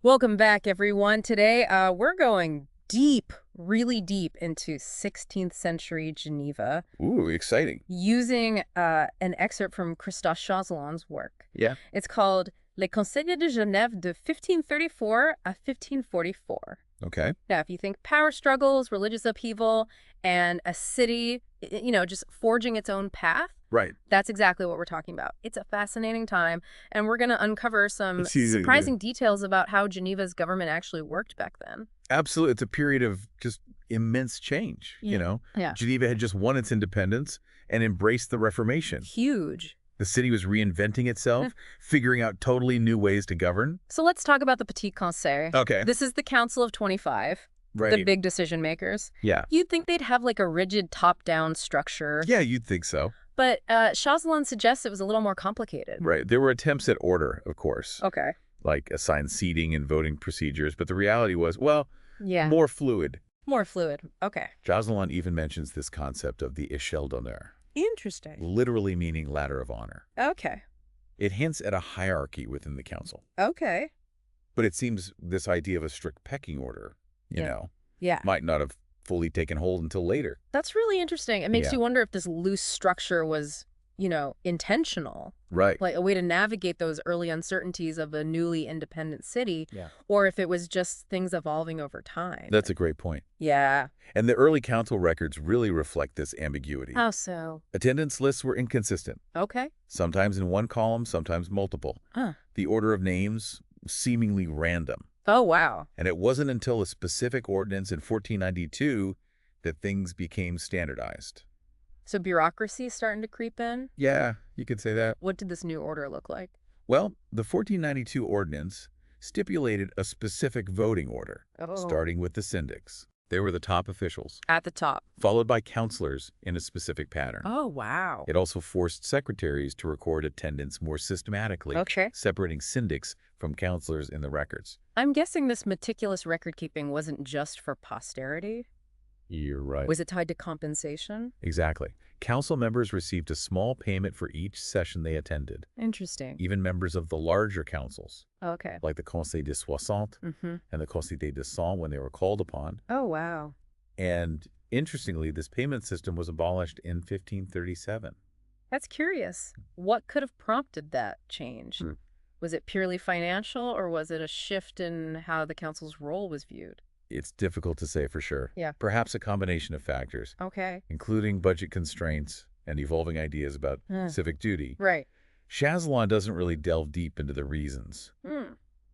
Welcome back, everyone. Today, we're going deep, really deep into 16th century Geneva Ooh, exciting. using an excerpt from Christophe Chazelan's work. Yeah. It's called Les Conseils de Genève de 1534 à 1544. Okay. Now, if you think power struggles, religious upheaval, and a city, just forging its own path, Right. that's exactly what we're talking about. It's a fascinating time, and we're going to uncover some It's easy, yeah. surprising details about how Geneva's government actually worked back then. Absolutely. It's a period of just immense change, Yeah. Geneva had just won its independence and embraced the Reformation. Huge. The city was reinventing itself, figuring out totally new ways to govern. So let's talk about the Petit Conseil. Okay. This is the Council of 25, Right. the big decision makers. Yeah. You'd think they'd have like a rigid top-down structure. Yeah, you'd think so. But Chazelan suggests it was a little more complicated. Right. There were attempts at order, of course, Okay. like assigned seating and voting procedures, but the reality was, well, Yeah. more fluid. More fluid. Okay. Chazelan even mentions this concept of the échelle d'honneur, Interesting. literally meaning ladder of honor. Okay. It hints at a hierarchy within the council. Okay. But it seems this idea of a strict pecking order, Yeah. might not have fully taken hold until later. That's really interesting. It makes Yeah. you wonder if this loose structure was, intentional, Right. like a way to navigate those early uncertainties of a newly independent city, Yeah. or if it was just things evolving over time. That's a great point. Yeah. And the early council records really reflect this ambiguity. How so? Attendance lists were inconsistent, Okay. sometimes in one column, sometimes multiple. Huh. The order of names seemingly random. Oh, wow. And it wasn't until a specific ordinance in 1492 that things became standardized. So bureaucracy starting to creep in? Yeah, you could say that. What did this new order look like? Well, the 1492 ordinance stipulated a specific voting order, Oh. starting with the syndics. They were the top officials, At the top. followed by councilors in a specific pattern. Oh, wow. It also forced secretaries to record attendance more systematically, Okay. separating syndics from councilors in the records. I'm guessing this meticulous record keeping wasn't just for posterity. You're right. Was it tied to compensation? Exactly. Council members received a small payment for each session they attended. Interesting. Even members of the larger councils, Okay. like the Conseil des Soixante Mm-hmm. and the Conseil des 200 when they were called upon. Oh, wow. And interestingly, this payment system was abolished in 1537. That's curious. What could have prompted that change? Hmm. Was it purely financial, or was it a shift in how the council's role was viewed? It's difficult to say for sure. Yeah. Perhaps a combination of factors, Okay. including budget constraints and evolving ideas about Hmm. civic duty. Right. Chazelan doesn't really delve deep into the reasons,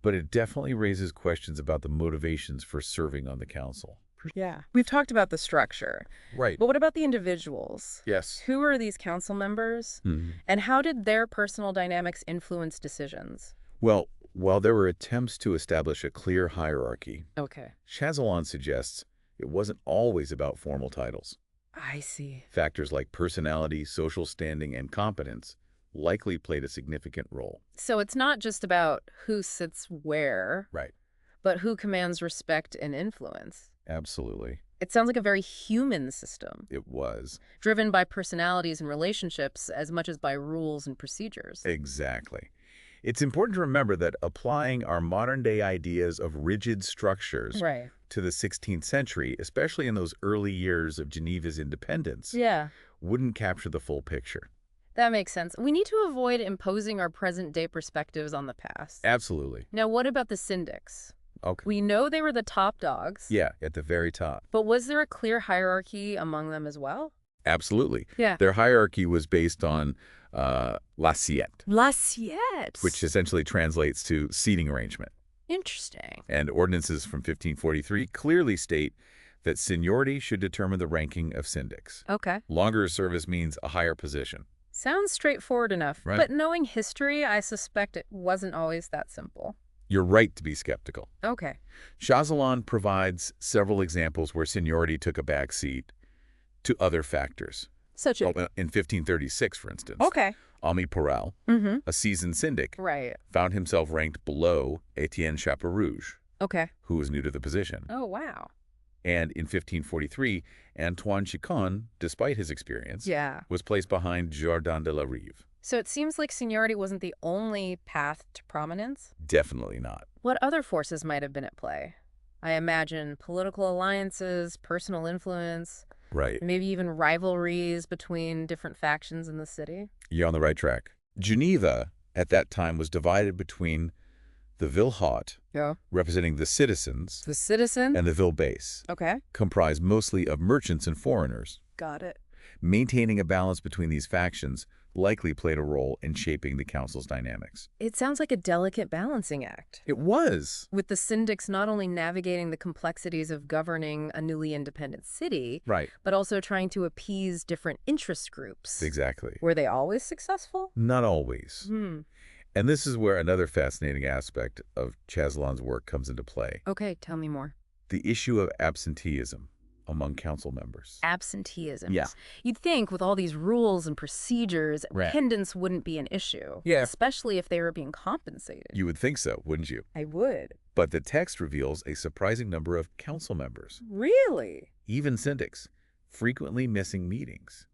but it definitely raises questions about the motivations for serving on the council. Yeah. We've talked about the structure, Right. but what about the individuals? Yes. Who are these council members, and how did their personal dynamics influence decisions? Well, while there were attempts to establish a clear hierarchy, Okay. Chazelan suggests it wasn't always about formal titles. I see. Factors like personality, social standing, and competence likely played a significant role. So it's not just about who sits where, Right. but who commands respect and influence. Absolutely. It sounds like a very human system, It was. driven by personalities and relationships as much as by rules and procedures. Exactly. It's important to remember that applying our modern-day ideas of rigid structures Right. to the 16th century, especially in those early years of Geneva's independence, Yeah, wouldn't capture the full picture. that makes sense. We need to avoid imposing our present-day perspectives on the past. Absolutely. Now, what about the syndics? Okay. We know they were the top dogs. Yeah, at the very top. But was there a clear hierarchy among them as well? Absolutely. Yeah. Their hierarchy was based on l'assiette, L'assiette. which essentially translates to seating arrangement. Interesting. And ordinances from 1543 clearly state that seniority should determine the ranking of syndics. Okay. Longer service means a higher position. Sounds straightforward enough. Right. But knowing history, I suspect it wasn't always that simple. You're right to be skeptical. Okay. Chazelan provides several examples where seniority took a back seat to other factors. Such a... In 1536, for instance, Okay. Ami Porel, Mm-hmm. a seasoned syndic, Right. found himself ranked below Etienne Chapeaurouge, Okay. who was new to the position. Oh, wow. And in 1543, Antoine Chicon, despite his experience, Yeah. was placed behind Jardin de la Rive. So it seems like seniority wasn't the only path to prominence. Definitely not. What other forces might have been at play? I imagine political alliances, personal influence, Right. maybe even rivalries between different factions in the city. You're on the right track. Geneva, at that time, was divided between the Ville Haute, Yeah. representing the citizens, The citizen? and the Ville Basse, Okay. comprised mostly of merchants and foreigners. Got it. Maintaining a balance between these factions likely played a role in shaping the council's dynamics. It sounds like a delicate balancing act, It was. with the syndics not only navigating the complexities of governing a newly independent city, Right. but also trying to appease different interest groups. Exactly. Were they always successful? Not always. And this is where another fascinating aspect of Chazalon's work comes into play. Okay, tell me more. The issue of absenteeism among council members. Absenteeism. Yeah. You'd think with all these rules and procedures, Right. attendance wouldn't be an issue. Yeah. Especially if they were being compensated. You would think so, wouldn't you? I would. But the text reveals a surprising number of council members, Really? even syndics, frequently missing meetings.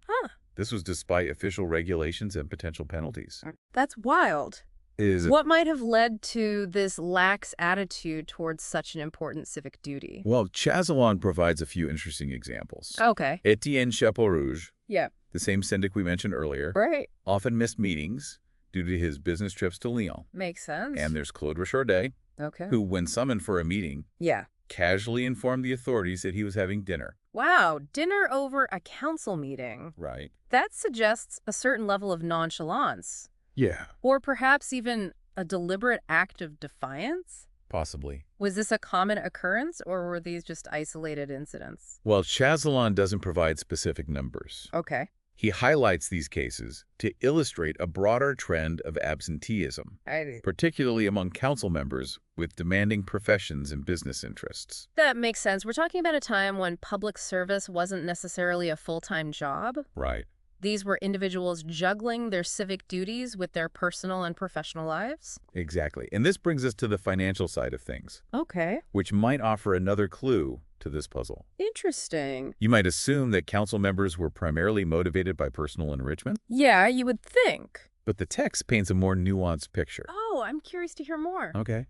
Huh. This was despite official regulations and potential penalties. That's wild. Is What might have led to this lax attitude towards such an important civic duty? Well, Chazalon provides a few interesting examples. Okay. Etienne Chapeau Rouge, Yeah. the same syndic we mentioned earlier, Right. often missed meetings due to his business trips to Lyon. Makes sense. And there's Claude Richardet, Okay. who, when summoned for a meeting, Yeah. casually informed the authorities that he was having dinner. Wow, dinner over a council meeting. Right. That suggests a certain level of nonchalance. Yeah. Or perhaps even a deliberate act of defiance? Possibly. Was this a common occurrence, or were these just isolated incidents? Well, Chazalon doesn't provide specific numbers. Okay. He highlights these cases to illustrate a broader trend of absenteeism, particularly among council members with demanding professions and business interests. That makes sense. We're talking about a time when public service wasn't necessarily a full-time job. Right. These were individuals juggling their civic duties with their personal and professional lives. Exactly. And this brings us to the financial side of things, Okay. which might offer another clue to this puzzle. Interesting. You might assume that council members were primarily motivated by personal enrichment, Yeah, you would think. but the text paints a more nuanced picture. Oh, I'm curious to hear more. Okay.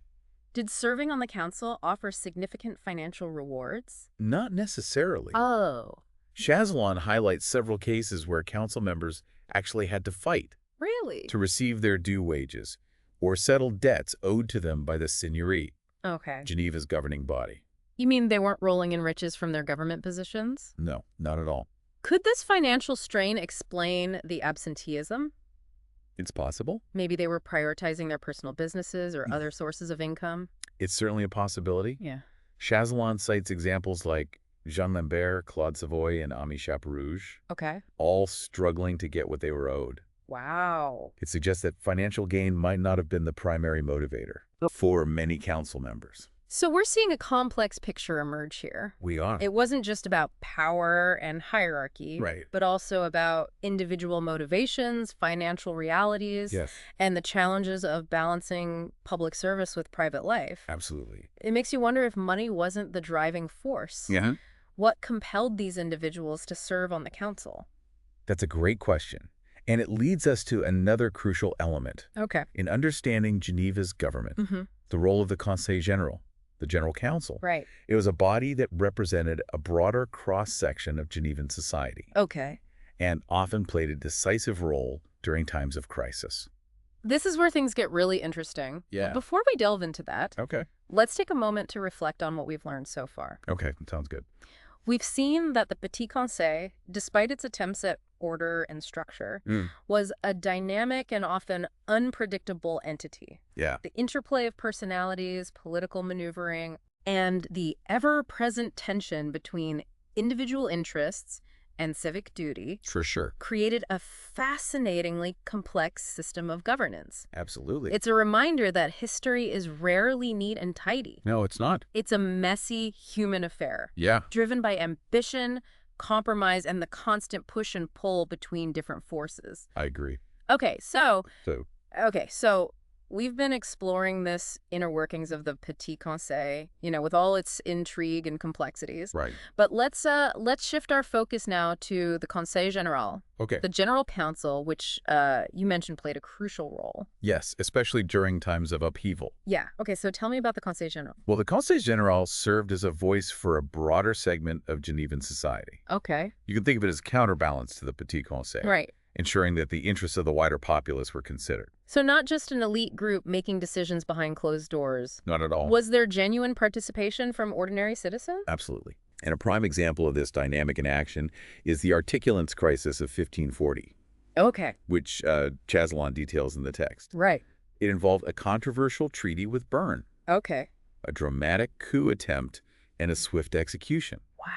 Did serving on the council offer significant financial rewards? Not necessarily. Oh, Chazalon highlights several cases where council members actually had to fight really? to receive their due wages or settle debts owed to them by the seigneurie, Okay. Geneva's governing body. You mean they weren't rolling in riches from their government positions? No, not at all. Could this financial strain explain the absenteeism? It's possible. Maybe they were prioritizing their personal businesses or other sources of income? It's certainly a possibility. Yeah. Chazalon cites examples like Jean Lambert, Claude Savoy, and Ami Chaperouge, Okay. all struggling to get what they were owed. Wow. It suggests that financial gain might not have been the primary motivator for many council members. So we're seeing a complex picture emerge here. We are. It wasn't just about power and hierarchy, Right. but also about individual motivations, financial realities, Yes, and the challenges of balancing public service with private life. absolutely. It makes you wonder if money wasn't the driving force. Yeah. What compelled these individuals to serve on the council? That's a great question. And it leads us to another crucial element Okay. in understanding Geneva's government, Mm-hmm. the role of the Conseil General, the General Council. Right. It was a body that represented a broader cross-section of Genevan society Okay. and often played a decisive role during times of crisis. This is where things get really interesting. Yeah. Before we delve into that, Okay. let's take a moment to reflect on what we've learned so far. Okay, sounds good. We've seen that the Petit Conseil, despite its attempts at order and structure, was a dynamic and often unpredictable entity. Yeah. The interplay of personalities, political maneuvering, and the ever-present tension between individual interests and civic duty For sure. created a fascinatingly complex system of governance. Absolutely. It's a reminder that history is rarely neat and tidy. No, it's not. It's a messy human affair, Yeah. driven by ambition, compromise, and the constant push and pull between different forces. I agree. Okay, so So, we've been exploring this inner workings of the Petit Conseil, with all its intrigue and complexities. Right. But let's shift our focus now to the Conseil General, Okay. the General Council, which you mentioned played a crucial role. Yes, especially during times of upheaval. Yeah. Okay, so tell me about the Conseil General. Well, the Conseil General served as a voice for a broader segment of Genevan society. Okay. You can think of it as counterbalance to the Petit Conseil. Right. Ensuring that the interests of the wider populace were considered. So not just an elite group making decisions behind closed doors. Not at all. Was there genuine participation from ordinary citizens? Absolutely. And a prime example of this dynamic in action is the articulants crisis of 1540. Okay. Which Chazalon details in the text. Right. It involved a controversial treaty with Bern. Okay. A dramatic coup attempt and a swift execution. Wow.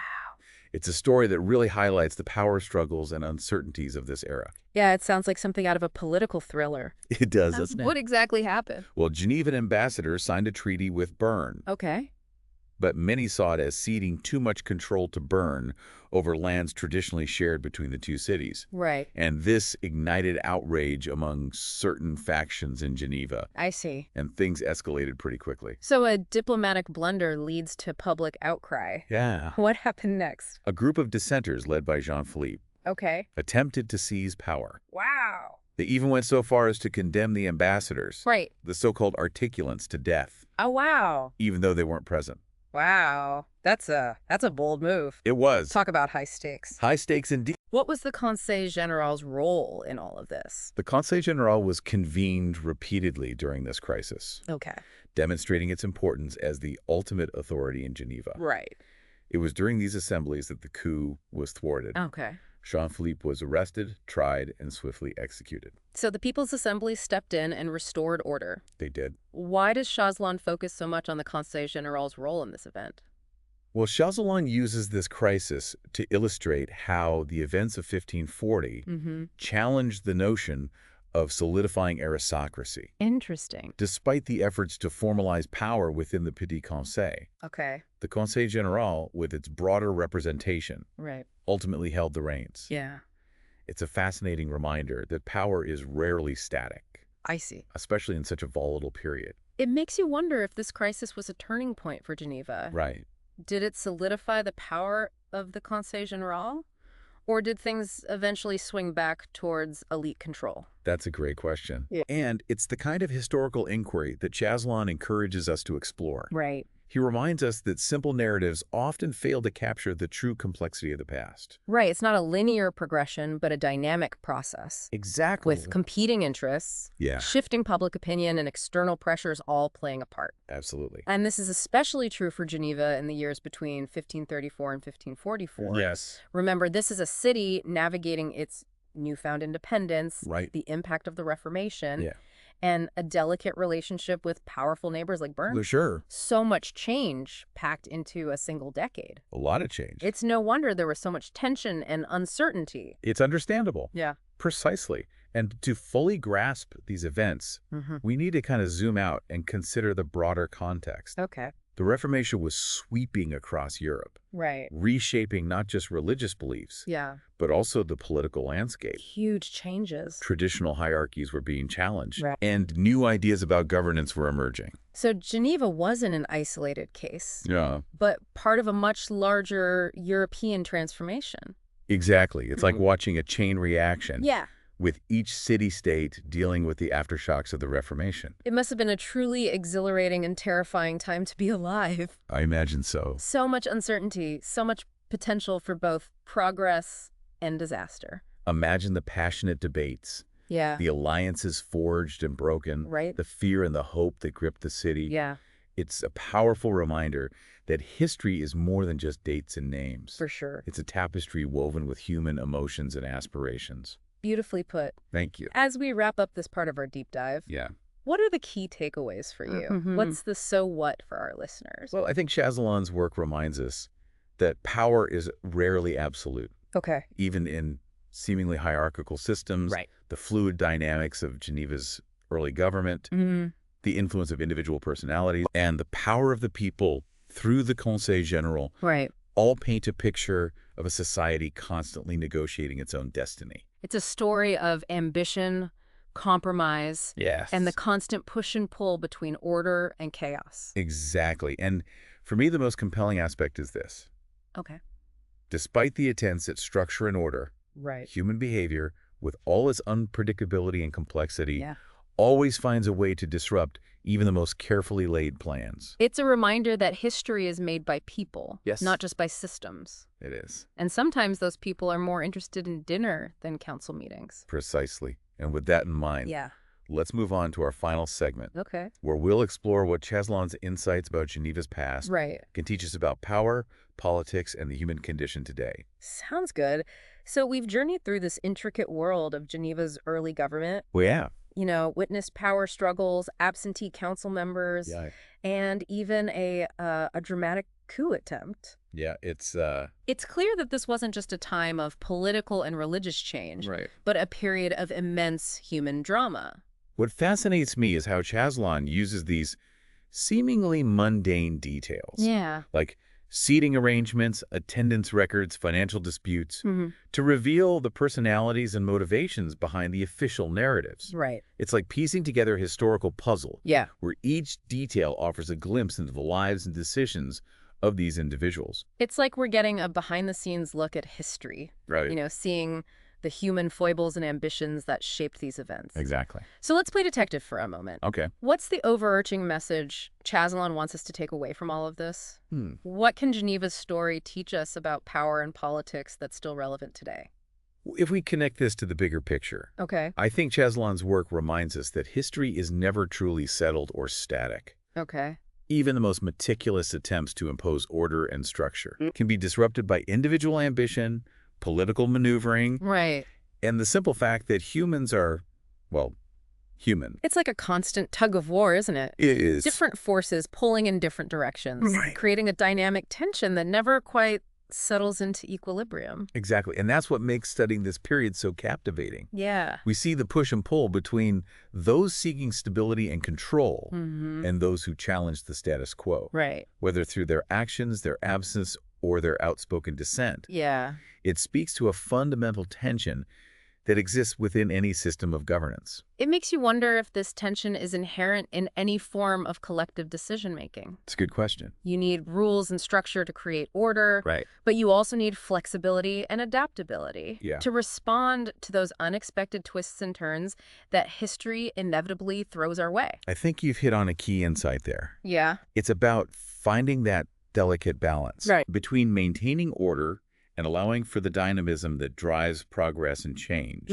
It's a story that really highlights the power struggles and uncertainties of this era. Yeah, it sounds like something out of a political thriller. It does, doesn't it? What exactly happened? Well, Genevan ambassadors signed a treaty with Bern. Okay. But many saw it as ceding too much control to Bern over lands traditionally shared between the two cities. Right. And this ignited outrage among certain factions in Geneva. I see. And things escalated pretty quickly. So a diplomatic blunder leads to public outcry. Yeah. What happened next? A group of dissenters led by Jean-Philippe Okay. attempted to seize power. Wow. They even went so far as to condemn the ambassadors, Right. the so-called articulants, to death, Oh, wow. even though they weren't present. Wow. That's a bold move. It was. Talk about high stakes. High stakes indeed. What was the Conseil General's role in all of this? The Conseil General was convened repeatedly during this crisis, Okay. demonstrating its importance as the ultimate authority in Geneva. Right. It was during these assemblies that the coup was thwarted. Okay. Jean-Philippe was arrested, tried, and swiftly executed. So the People's Assembly stepped in and restored order. They did. Why does Chazalon focus so much on the Conseil General's role in this event? Well, Chazalon uses this crisis to illustrate how the events of 1540 challenged the notion of solidifying aristocracy. Interesting. Despite the efforts to formalize power within the Petit Conseil, Okay. the Conseil General, with its broader representation, Right. ultimately held the reins. Yeah. It's a fascinating reminder that power is rarely static, I see. especially in such a volatile period. It makes you wonder if this crisis was a turning point for Geneva. Right. Did it solidify the power of the Conseil General? Or did things eventually swing back towards elite control? That's a great question. Yeah. And it's the kind of historical inquiry that Chazalon encourages us to explore. Right. He reminds us that simple narratives often fail to capture the true complexity of the past. Right. It's not a linear progression, but a dynamic process. Exactly. With competing interests, Yeah. shifting public opinion, and external pressures all playing a part. Absolutely. And this is especially true for Geneva in the years between 1534 and 1544. Yes. Remember, this is a city navigating its newfound independence, Right. the impact of the Reformation, Yeah. and a delicate relationship with powerful neighbors like Bern. Well, sure. So much change packed into a single decade. A lot of change. It's no wonder there was so much tension and uncertainty. It's understandable. Yeah. Precisely. And to fully grasp these events, we need to kind of zoom out and consider the broader context. Okay. The Reformation was sweeping across Europe, Right. reshaping not just religious beliefs, Yeah. but also the political landscape. Huge changes. Traditional hierarchies were being challenged, Right. and new ideas about governance were emerging. So Geneva wasn't an isolated case, Yeah, but part of a much larger European transformation. exactly. It's like watching a chain reaction, Yeah. with each city-state dealing with the aftershocks of the Reformation. It must have been a truly exhilarating and terrifying time to be alive. I imagine so. So much uncertainty, so much potential for both progress and disaster. Imagine the passionate debates, Yeah. the alliances forged and broken, Right. the fear and the hope that gripped the city. Yeah, It's a powerful reminder that history is more than just dates and names. for sure. It's a tapestry woven with human emotions and aspirations. Beautifully put. Thank you. As we wrap up this part of our deep dive, Yeah. what are the key takeaways for you? What's the so what for our listeners? Well, I think Chazalon's work reminds us that power is rarely absolute, Okay. even in seemingly hierarchical systems. Right. The fluid dynamics of Geneva's early government, the influence of individual personalities, and the power of the people through the Conseil General Right. all paint a picture of a society constantly negotiating its own destiny. It's a story of ambition, compromise, Yes. and the constant push and pull between order and chaos. Exactly. And for me, the most compelling aspect is this. Okay. Despite the attempts at structure and order, Right. human behavior, with all its unpredictability and complexity, Yeah. always finds a way to disrupt even the most carefully laid plans. It's a reminder that history is made by people, Yes. not just by systems. It is. And sometimes those people are more interested in dinner than council meetings. Precisely. And with that in mind, Yeah. let's move on to our final segment, Okay. where we'll explore what Chasselon's insights about Geneva's past Right. can teach us about power, politics, and the human condition today. Sounds good. So we've journeyed through this intricate world of Geneva's early government. Well, yeah. Witnessed power struggles, absentee council members, Yeah. and even a dramatic coup attempt. Yeah, it's It's clear that this wasn't just a time of political and religious change, right. but a period of immense human drama. What fascinates me is how Chasselon uses these seemingly mundane details, Yeah. like seating arrangements, attendance records, financial disputes, Mm-hmm. to reveal the personalities and motivations behind the official narratives. Right. It's like piecing together a historical puzzle, Yeah. where each detail offers a glimpse into the lives and decisions of these individuals. It's like we're getting a behind-the-scenes look at history, Right. Seeing the human foibles and ambitions that shaped these events. Exactly. So let's play detective for a moment. Okay. What's the overarching message Chasselon wants us to take away from all of this? What can Geneva's story teach us about power and politics that's still relevant today? If we connect this to the bigger picture, Okay. I think Chasselon's work reminds us that history is never truly settled or static. Okay. Even the most meticulous attempts to impose order and structure can be disrupted by individual ambition, political maneuvering, Right. and the simple fact that humans are, well, human. It's like a constant tug of war, isn't it? It is. Different forces pulling in different directions, Right. creating a dynamic tension that never quite settles into equilibrium. Exactly. And that's what makes studying this period so captivating. Yeah. We see the push and pull between those seeking stability and control and those who challenge the status quo, Right. whether through their actions, their absence, or their outspoken dissent. Yeah. It speaks to a fundamental tension that exists within any system of governance. It makes you wonder if this tension is inherent in any form of collective decision-making. It's a good question. You need rules and structure to create order, Right. but you also need flexibility and adaptability Yeah. to respond to those unexpected twists and turns that history inevitably throws our way. I think you've hit on a key insight there. Yeah. It's about finding that delicate balance Right. between maintaining order and allowing for the dynamism that drives progress and change.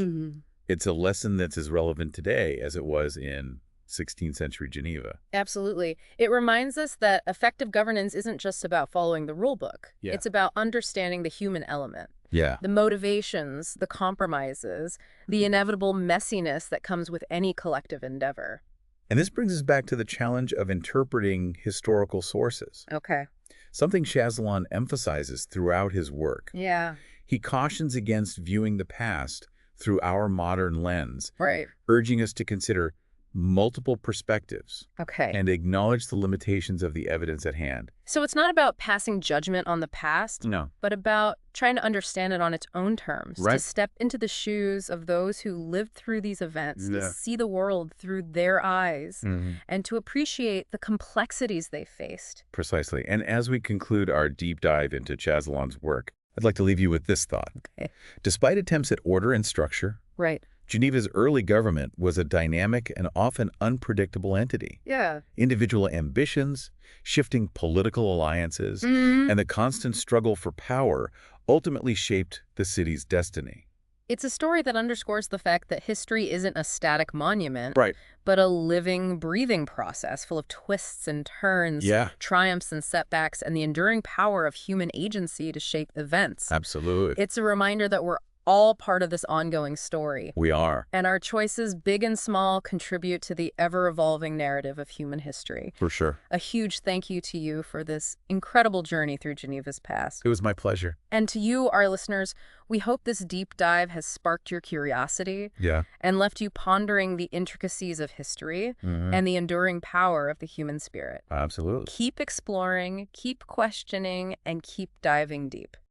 It's a lesson that's as relevant today as it was in 16th century Geneva. Absolutely. It reminds us that effective governance isn't just about following the rule book. Yeah. It's about understanding the human element, Yeah. the motivations, the compromises, the inevitable messiness that comes with any collective endeavor. And this brings us back to the challenge of interpreting historical sources, Okay. something Chasselon emphasizes throughout his work. Yeah. He cautions against viewing the past through our modern lens, Right. urging us to consider multiple perspectives Okay. and acknowledge the limitations of the evidence at hand. So it's not about passing judgment on the past, No. but about trying to understand it on its own terms, to Right. step into the shoes of those who lived through these events, Yeah. to see the world through their eyes, and to appreciate the complexities they faced. Precisely. And as we conclude our deep dive into Chasselon's work, I'd like to leave you with this thought. Okay. Despite attempts at order and structure, Right. Geneva's early government was a dynamic and often unpredictable entity. Yeah. Individual ambitions, shifting political alliances, and the constant struggle for power ultimately shaped the city's destiny. It's a story that underscores the fact that history isn't a static monument, Right. but a living, breathing process full of twists and turns, Yeah. triumphs and setbacks, and the enduring power of human agency to shape events. Absolutely. It's a reminder that we're all part of this ongoing story. We are. And our choices, big and small, contribute to the ever-evolving narrative of human history. For sure. A huge thank you to you for this incredible journey through Geneva's past. It was my pleasure. And to you, our listeners, we hope this deep dive has sparked your curiosity Yeah. and left you pondering the intricacies of history and the enduring power of the human spirit. Absolutely. Keep exploring, keep questioning, and keep diving deep.